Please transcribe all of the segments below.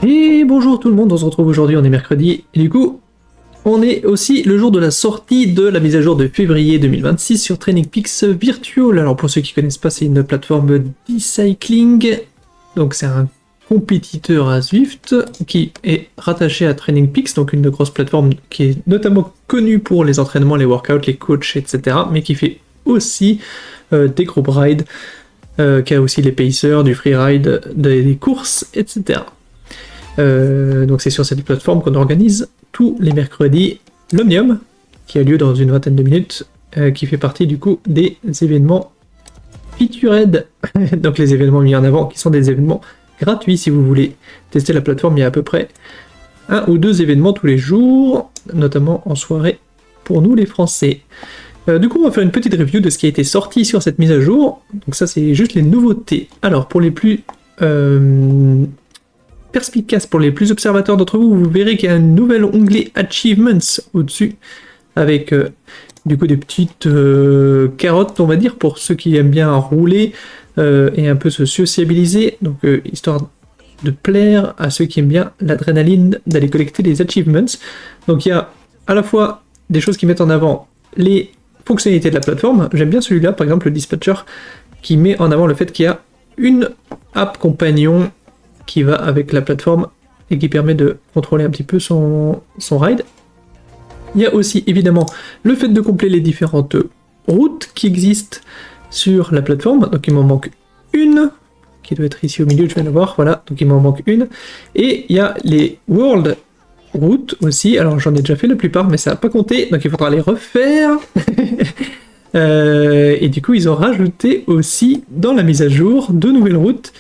Et bonjour tout le monde, on se retrouve aujourd'hui, on est mercredi, et du coup, on est aussi le jour de la sortie de la mise à jour de février 2026 sur Training Peaks Virtual. Alors pour ceux qui connaissent pas, c'est une plateforme d'e-cycling, donc c'est un compétiteur à Zwift qui est rattaché à Training Peaks, donc une grosse plateforme qui est notamment connue pour les entraînements, les workouts, les coachs, etc., mais qui fait aussi des group rides, qui a aussi les pacers, du freeride, des courses, etc. Donc c'est sur cette plateforme qu'on organise tous les mercredis l'Omnium, qui a lieu dans une vingtaine de minutes, qui fait partie du coup des événements Featured, donc les événements mis en avant, qui sont des événements gratuits. Si vous voulez tester la plateforme, il y a à peu près 1 ou 2 événements tous les jours, notamment en soirée pour nous les Français. Du coup on va faire une petite review de ce qui a été sorti sur cette mise à jour. Donc ça c'est juste les nouveautés. Alors pour les plus perspicace, pour les plus observateurs d'entre vous, vous verrez qu'il y a un nouvel onglet Achievements au-dessus, avec du coup des petites carottes, on va dire, pour ceux qui aiment bien rouler et un peu se sociabiliser, donc histoire de plaire à ceux qui aiment bien l'adrénaline d'aller collecter les achievements. Donc il y a à la fois des choses qui mettent en avant les fonctionnalités de la plateforme. J'aime bien celui-là, par exemple le dispatcher, qui met en avant le fait qu'il y a une app compagnon qui va avec la plateforme et qui permet de contrôler un petit peu son ride. Il y a aussi évidemment le fait de compléter les différentes routes qui existent sur la plateforme. Donc il m'en manque une, qui doit être ici au milieu, je viens de voir, voilà, donc il m'en manque une. Et il y a les World Routes aussi, alors j'en ai déjà fait la plupart, mais ça n'a pas compté, donc il faudra les refaire. Et du coup ils ont rajouté aussi dans la mise à jour 2 nouvelles routes,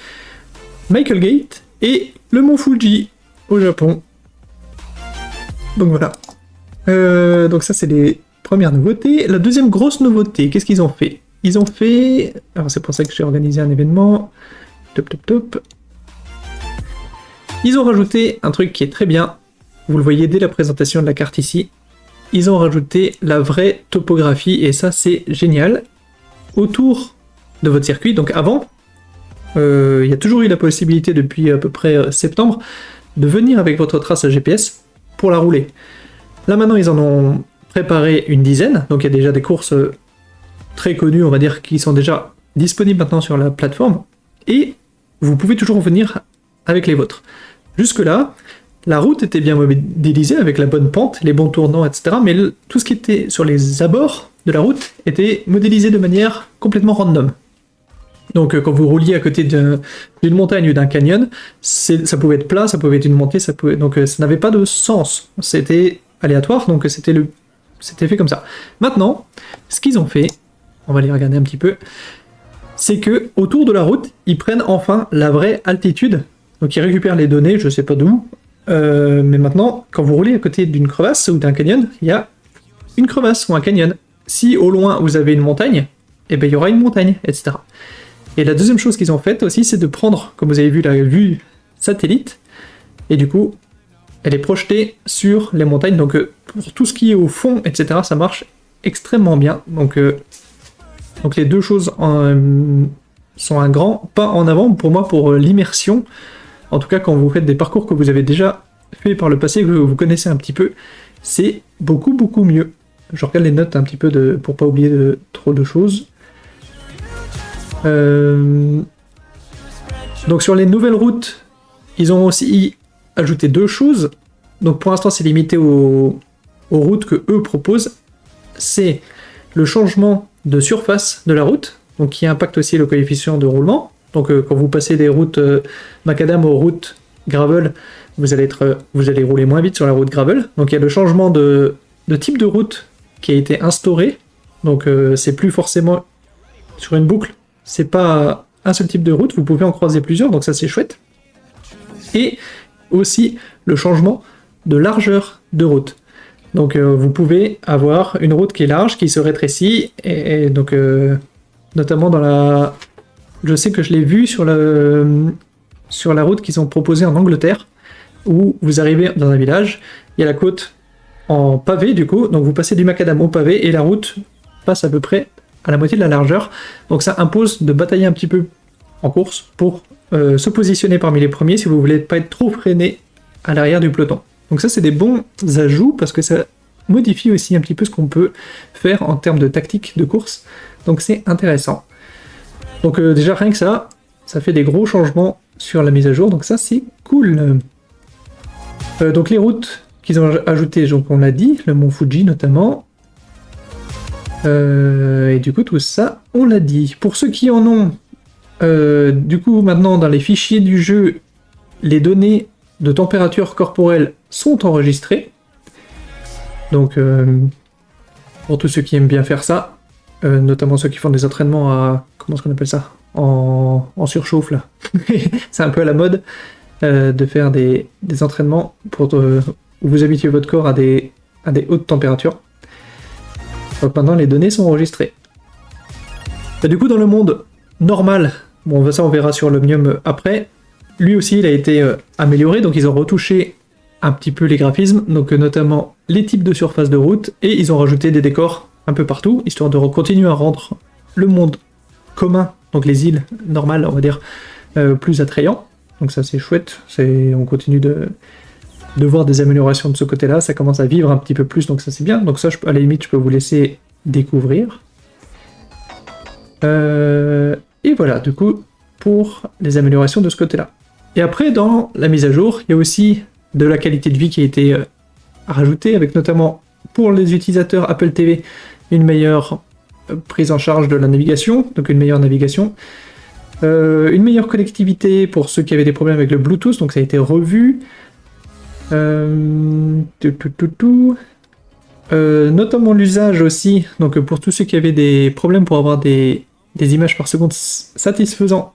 Michael Gate et le mont Fuji au Japon. Donc voilà. Donc ça c'est les premières nouveautés. La deuxième grosse nouveauté, qu'est-ce qu'ils ont fait? Ils ont fait... Alors c'est pour ça que j'ai organisé un événement. Top. Ils ont rajouté un truc qui est très bien. Vous le voyez dès la présentation de la carte ici. Ils ont rajouté la vraie topographie et ça c'est génial. Autour de votre circuit, donc avant, il y a toujours eu la possibilité depuis à peu près septembre de venir avec votre trace à GPS pour la rouler. Là maintenant ils en ont préparé une dizaine, donc il y a déjà des courses très connues on va dire qui sont déjà disponibles maintenant sur la plateforme et vous pouvez toujours venir avec les vôtres. Jusque là la route était bien modélisée avec la bonne pente, les bons tournants, etc. Mais tout ce qui était sur les abords de la route était modélisé de manière complètement random. Donc quand vous rouliez à côté d'une montagne ou d'un canyon, ça pouvait être plat, ça pouvait être une montée, donc ça n'avait pas de sens. C'était aléatoire, donc c'était fait comme ça. Maintenant, ce qu'ils ont fait, on va les regarder un petit peu, c'est que autour de la route, ils prennent enfin la vraie altitude. Donc ils récupèrent les données, je sais pas d'où, mais maintenant, quand vous roulez à côté d'une crevasse ou d'un canyon, il y a une crevasse ou un canyon. Si au loin vous avez une montagne, eh ben il y aura une montagne, etc. Et la deuxième chose qu'ils ont faite aussi, c'est de prendre, comme vous avez vu, la vue satellite, et du coup, elle est projetée sur les montagnes, donc pour tout ce qui est au fond, etc., ça marche extrêmement bien. Donc les deux choses sont un grand pas en avant pour moi pour l'immersion, en tout cas quand vous faites des parcours que vous avez déjà fait par le passé, que vous connaissez un petit peu, c'est beaucoup mieux. Je regarde les notes un petit peu pour pas oublier trop de choses. Donc sur les nouvelles routes, ils ont aussi ajouté 2 choses. Donc pour l'instant c'est limité aux routes que eux proposent. C'est le changement de surface de la route, donc qui impacte aussi le coefficient de roulement. Donc quand vous passez des routes macadam aux routes gravel, vous allez rouler moins vite sur la route gravel. Donc il y a le changement de type de route qui a été instauré. Donc c'est plus forcément sur une boucle. C'est pas un seul type de route, vous pouvez en croiser plusieurs, donc ça c'est chouette. Et aussi le changement de largeur de route. Donc vous pouvez avoir une route qui est large, qui se rétrécit, et donc notamment dans la... Je sais que je l'ai vu sur la route qu'ils ont proposée en Angleterre, où vous arrivez dans un village, il y a la côte en pavé du coup, donc vous passez du macadam au pavé, et la route passe à peu près à la moitié de la largeur, donc ça impose de batailler un petit peu en course pour se positionner parmi les premiers si vous voulez pas être trop freiné à l'arrière du peloton. Donc ça, c'est des bons ajouts parce que ça modifie aussi un petit peu ce qu'on peut faire en termes de tactique de course. Donc c'est intéressant. Donc déjà rien que ça fait des gros changements sur la mise à jour, donc ça c'est cool. Donc les routes qu'ils ont ajoutées, donc on l'a dit, le mont Fuji notamment. Et du coup tout ça, on l'a dit. Pour ceux qui en ont, du coup maintenant dans les fichiers du jeu, les données de température corporelle sont enregistrées. Donc pour tous ceux qui aiment bien faire ça, notamment ceux qui font des entraînements à... comment est-ce qu'on appelle ça, en surchauffe là. C'est un peu à la mode de faire des entraînements pour où vous habituez votre corps à des hautes températures. Donc maintenant les données sont enregistrées. Et du coup dans le monde normal, bon ça on verra sur l'Omnium après, lui aussi il a été amélioré, donc ils ont retouché un petit peu les graphismes, donc notamment les types de surface de route, et ils ont rajouté des décors un peu partout, histoire de continuer à rendre le monde commun, donc les îles normales on va dire, plus attrayant. Donc ça c'est chouette, on continue de voir des améliorations de ce côté-là, ça commence à vivre un petit peu plus, donc ça c'est bien. Donc ça à la limite je peux vous laisser découvrir. Et voilà, du coup, pour les améliorations de ce côté-là. Et après, dans la mise à jour, il y a aussi de la qualité de vie qui a été rajoutée, avec notamment pour les utilisateurs Apple TV, une meilleure prise en charge de la navigation, donc une meilleure navigation. Une meilleure connectivité pour ceux qui avaient des problèmes avec le Bluetooth, donc ça a été revu. Notamment l'usage aussi, donc pour tous ceux qui avaient des problèmes pour avoir des images par seconde satisfaisants.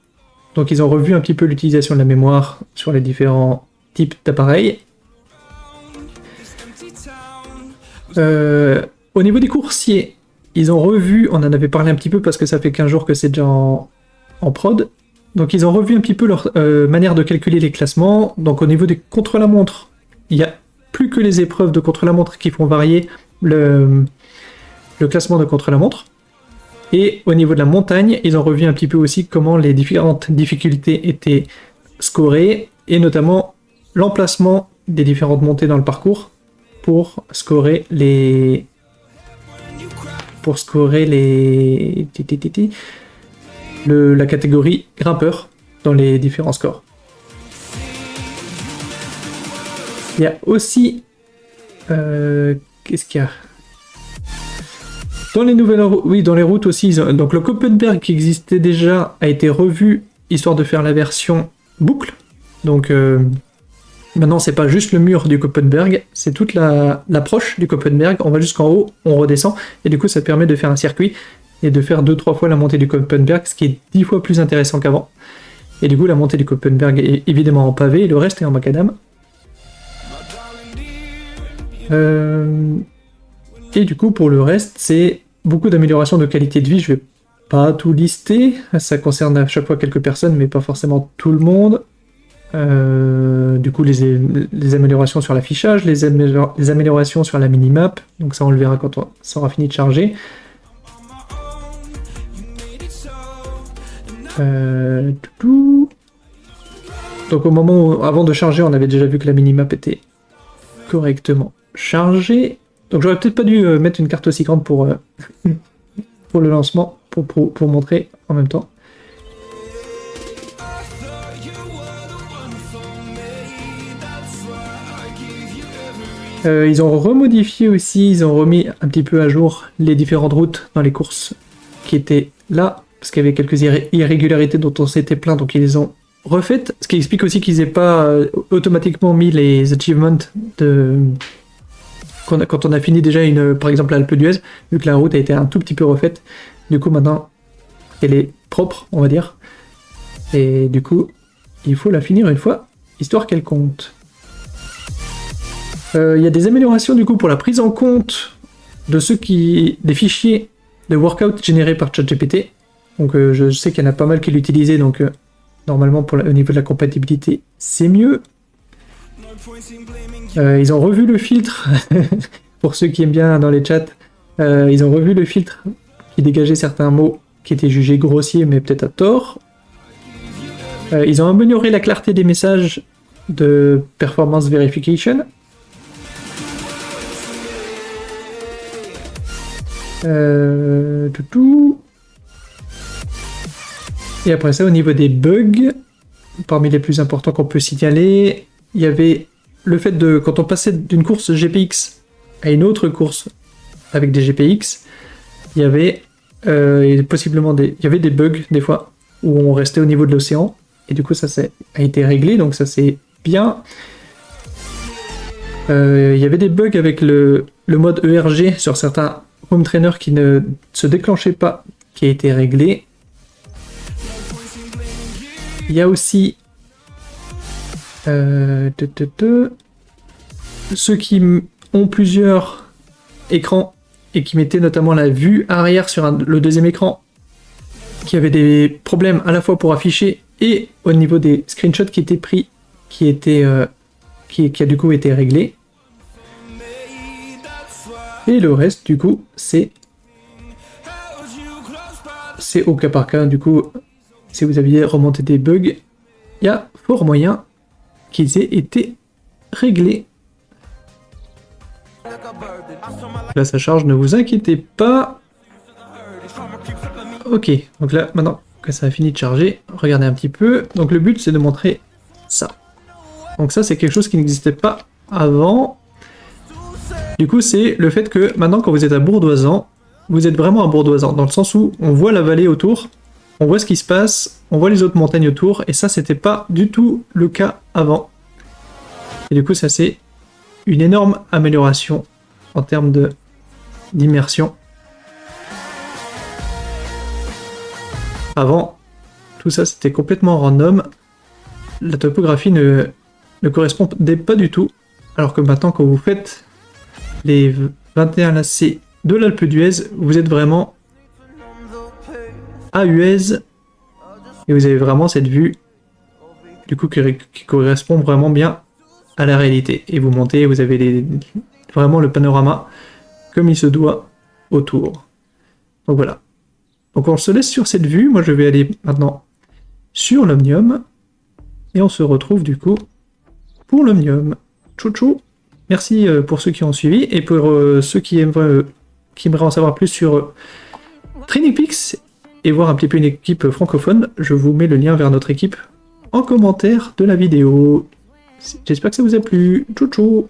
Donc ils ont revu un petit peu l'utilisation de la mémoire sur les différents types d'appareils. Au niveau des coursiers, ils ont revu, on en avait parlé un petit peu parce que ça fait 15 jours que c'est déjà en prod. Donc ils ont revu un petit peu leur manière de calculer les classements. Donc au niveau des contre-la-montre, il n'y a plus que les épreuves de contre-la-montre qui font varier le classement de contre-la-montre. Et au niveau de la montagne, ils ont revu un petit peu aussi comment les différentes difficultés étaient scorées, et notamment l'emplacement des différentes montées dans le parcours pour scorer la catégorie grimpeur dans les différents scores. Il y a aussi... qu'est-ce qu'il y a ? Dans les nouvelles... Oui, dans les routes aussi. Donc le Koppenberg qui existait déjà a été revu, histoire de faire la version boucle. Donc maintenant, c'est pas juste le mur du Koppenberg, c'est toute l'approche du Koppenberg. On va jusqu'en haut, on redescend, et du coup, ça permet de faire un circuit et de faire 2-3 fois la montée du Koppenberg, ce qui est 10 fois plus intéressant qu'avant. Et du coup, la montée du Koppenberg est évidemment en pavé, et le reste est en macadam. Et du coup, pour le reste, c'est beaucoup d'améliorations de qualité de vie. Je vais pas tout lister, ça concerne à chaque fois quelques personnes, mais pas forcément tout le monde. Du coup, les améliorations sur l'affichage, les améliorations sur la minimap, donc ça on le verra quand ça aura fini de charger. Donc au moment où, avant de charger, on avait déjà vu que la minimap était correctement chargée. Donc j'aurais peut-être pas dû mettre une carte aussi grande pour le lancement, pour montrer en même temps. Ils ont remodifié aussi, ils ont remis un petit peu à jour les différentes routes dans les courses qui étaient là, parce qu'il y avait quelques irrégularités dont on s'était plaint, donc ils les ont refaites, ce qui explique aussi qu'ils n'aient pas automatiquement mis les achievements quand on a fini déjà par exemple l'Alpe d'Huez, vu que la route a été un tout petit peu refaite, du coup maintenant elle est propre, on va dire, et du coup il faut la finir une fois, histoire qu'elle compte. Il y a des améliorations du coup pour la prise en compte de des fichiers de workout générés par ChatGPT. Donc je sais qu'il y en a pas mal qui l'utilisaient, donc normalement au niveau de la compatibilité c'est mieux. Ils ont revu le filtre, pour ceux qui aiment bien dans les chats, ils ont revu le filtre qui dégageait certains mots qui étaient jugés grossiers mais peut-être à tort. Ils ont amélioré la clarté des messages de performance verification. Tout. Et après ça, au niveau des bugs, parmi les plus importants qu'on peut signaler, il y avait le fait de, quand on passait d'une course GPX à une autre course avec des GPX, il y avait possiblement il y avait des bugs des fois où on restait au niveau de l'océan, et du coup ça a été réglé, donc ça c'est bien. Il y avait des bugs avec le mode ERG sur certains home trainers qui ne se déclenchaient pas, qui a été réglé. Il y a aussi ceux qui ont plusieurs écrans et qui mettaient notamment la vue arrière sur le deuxième écran, qui avaient des problèmes à la fois pour afficher et au niveau des screenshots qui étaient pris, qui a du coup été réglé. Et le reste du coup c'est au cas par cas. Du coup, si vous aviez remonté des bugs, il y a fort moyen qu'ils aient été réglés. Là ça charge, ne vous inquiétez pas. Ok, donc là maintenant que ça a fini de charger, regardez un petit peu. Donc le but c'est de montrer ça. Donc ça c'est quelque chose qui n'existait pas avant. Du coup c'est le fait que maintenant quand vous êtes à Bourdoisan, vous êtes vraiment à Bourdoisan, dans le sens où on voit la vallée autour, on voit ce qui se passe, on voit les autres montagnes autour, et ça c'était pas du tout le cas avant. Et du coup ça c'est une énorme amélioration en termes d'immersion. Avant, tout ça c'était complètement random, la topographie ne correspondait pas du tout, alors que maintenant quand vous faites les 21 lacets de l'Alpe d'Huez, vous êtes vraiment à Huez, et vous avez vraiment cette vue du coup qui correspond vraiment bien à la réalité. Et vous montez, vous avez vraiment le panorama comme il se doit autour. Donc voilà. Donc on se laisse sur cette vue. Moi je vais aller maintenant sur l'Omnium, et on se retrouve du coup pour l'Omnium. Tchou tchou. Merci pour ceux qui ont suivi, et pour ceux qui aimeraient en savoir plus sur TrainingPeaks et voir un petit peu une équipe francophone, je vous mets le lien vers notre équipe en commentaire de la vidéo. J'espère que ça vous a plu. Tchou tchou.